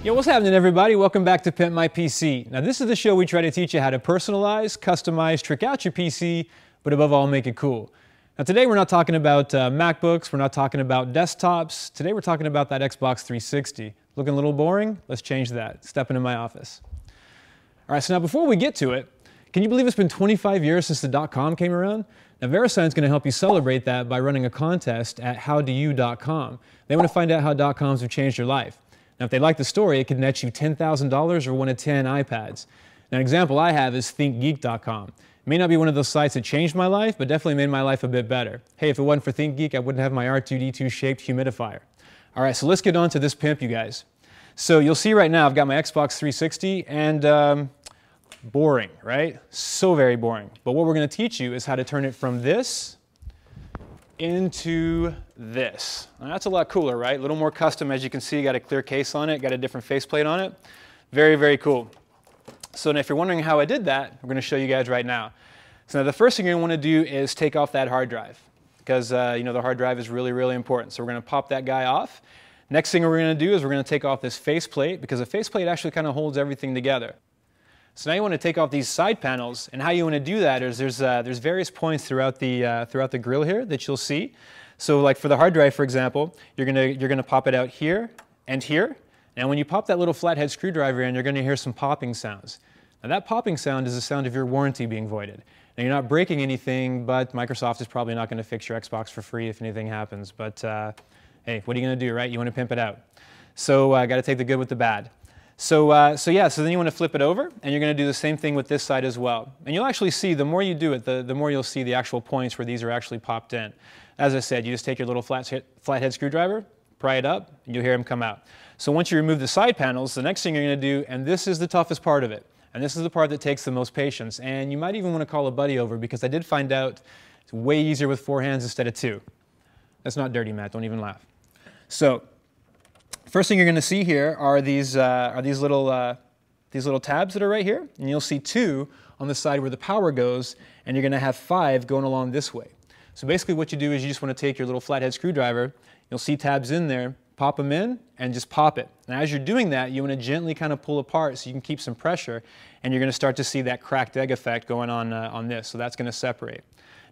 Yo, what's happening, everybody? Welcome back to Pimp My PC. Now, this is the show we try to teach you how to personalize, customize, trick out your PC, but above all, make it cool. Now, today we're not talking about MacBooks, we're not talking about desktops. Today we're talking about that Xbox 360. Looking a little boring? Let's change that. Step into my office. All right, so now before we get to it, can you believe it's been 25 years since the .com came around? Now, VeriSign's going to help you celebrate that by running a contest at howdoyou.com. They want to find out how .coms have changed your life. Now, if they like the story, it could net you $10,000 or one of 10 iPads. Now, an example I have is thinkgeek.com. It may not be one of those sites that changed my life, but definitely made my life a bit better. Hey, if it wasn't for ThinkGeek, I wouldn't have my R2-D2 shaped humidifier. All right, so let's get on to this pimp, you guys. So you'll see right now I've got my Xbox 360 and boring, right? So very boring. But what we're going to teach you is how to turn it from this into this. Now, that's a lot cooler, right? A little more custom, as you can see. Got a clear case on it, got a different faceplate on it. Very, very cool. So now if you're wondering how I did that, we're going to show you guys right now. So now the first thing you're going to want to do is take off that hard drive, because you know, the hard drive is really, really important. So we're going to pop that guy off. Next thing we're going to do is we're going to take off this faceplate, because the faceplate actually kind of holds everything together. So now you want to take off these side panels, and how you want to do that is there's various points throughout the grill here that you'll see. So like for the hard drive, for example, you're gonna pop it out here and here. And when you pop that little flathead screwdriver in, you're going to hear some popping sounds. Now that popping sound is the sound of your warranty being voided. Now you're not breaking anything, but Microsoft is probably not going to fix your Xbox for free if anything happens. But hey, what are you going to do, right? You want to pimp it out. So got to take the good with the bad. So then you want to flip it over, and you're going to do the same thing with this side as well. And you'll actually see, the more you do it, the more you'll see the actual points where these are actually popped in. As I said, you just take your little flathead screwdriver, pry it up, and you'll hear them come out. So once you remove the side panels, the next thing you're going to do, and this is the toughest part of it, and this is the part that takes the most patience, and you might even want to call a buddy over, because I did find out it's way easier with 4 hands instead of 2. That's not dirty, Matt. Don't even laugh. So first thing you're going to see here are these little tabs that are right here, and you'll see 2 on the side where the power goes, and you're going to have 5 going along this way. So basically what you do is you just want to take your little flathead screwdriver, you'll see tabs in there, pop them in, and just pop it. Now as you're doing that, you want to gently kind of pull apart so you can keep some pressure, and you're going to start to see that cracked egg effect going on this, so that's going to separate.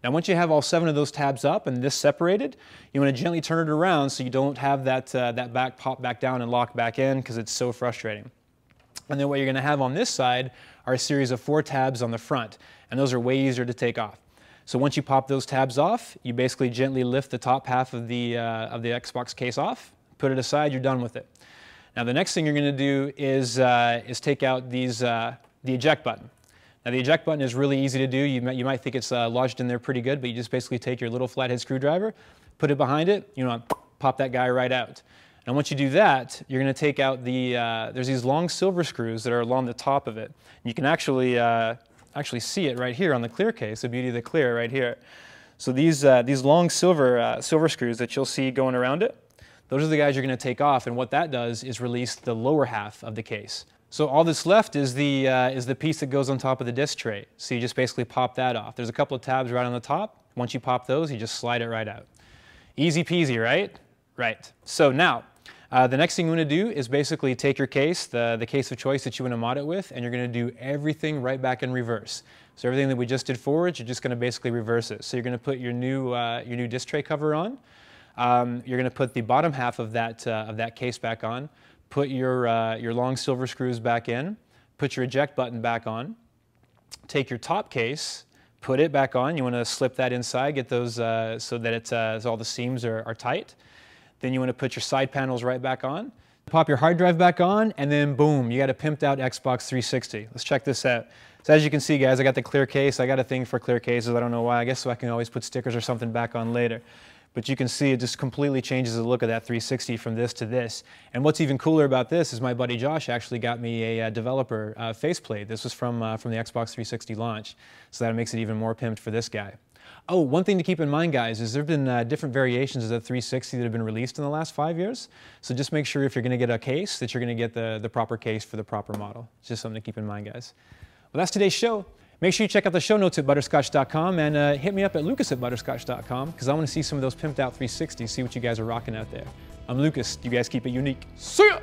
Now once you have all 7 of those tabs up and this separated, you want to gently turn it around so you don't have that back pop back down and lock back in, because it's so frustrating. And then what you're going to have on this side are a series of 4 tabs on the front, and those are way easier to take off. So once you pop those tabs off, you basically gently lift the top half of the Xbox case off, put it aside, you're done with it. Now the next thing you're going to do is take out the eject button. Now the eject button is really easy to do. You might think it's lodged in there pretty good, but you just basically take your little flathead screwdriver, put it behind it, you know, pop that guy right out. And once you do that, you're going to take out there's these long silver screws that are along the top of it. You can actually see it right here on the clear case, the beauty of the clear right here. So these long silver screws that you'll see going around it, those are the guys you're going to take off, and what that does is release the lower half of the case. So all that's left is the piece that goes on top of the disc tray. So you just basically pop that off. There's a couple of tabs right on the top. Once you pop those, you just slide it right out. Easy peasy, right? Right. So now, the next thing you want to do is basically take your case, the case of choice that you want to mod it with, and you're going to do everything right back in reverse. So everything that we just did forward, you're just going to basically reverse it. So you're going to put your new disc tray cover on. You're going to put the bottom half of that case back on. Put your long silver screws back in, put your eject button back on, take your top case, put it back on. You want to slip that inside, get those so that all the seams are tight. Then you want to put your side panels right back on, pop your hard drive back on, and then boom, you got a pimped out Xbox 360. Let's check this out. So as you can see, guys, I got the clear case. I got a thing for clear cases. I don't know why. I guess so I can always put stickers or something back on later. But you can see it just completely changes the look of that 360 from this to this. And what's even cooler about this is my buddy Josh actually got me a developer faceplate. This was from the Xbox 360 launch, so that makes it even more pimped for this guy. Oh, one thing to keep in mind, guys, is there have been different variations of the 360 that have been released in the last 5 years. So just make sure if you're going to get a case that you're going to get the proper case for the proper model. It's just something to keep in mind, guys. Well, that's today's show. Make sure you check out the show notes at butterscotch.com, and hit me up at lucas@butterscotch.com, because I want to see some of those pimped out 360s, see what you guys are rocking out there. I'm Lucas. You guys keep it unique. See ya!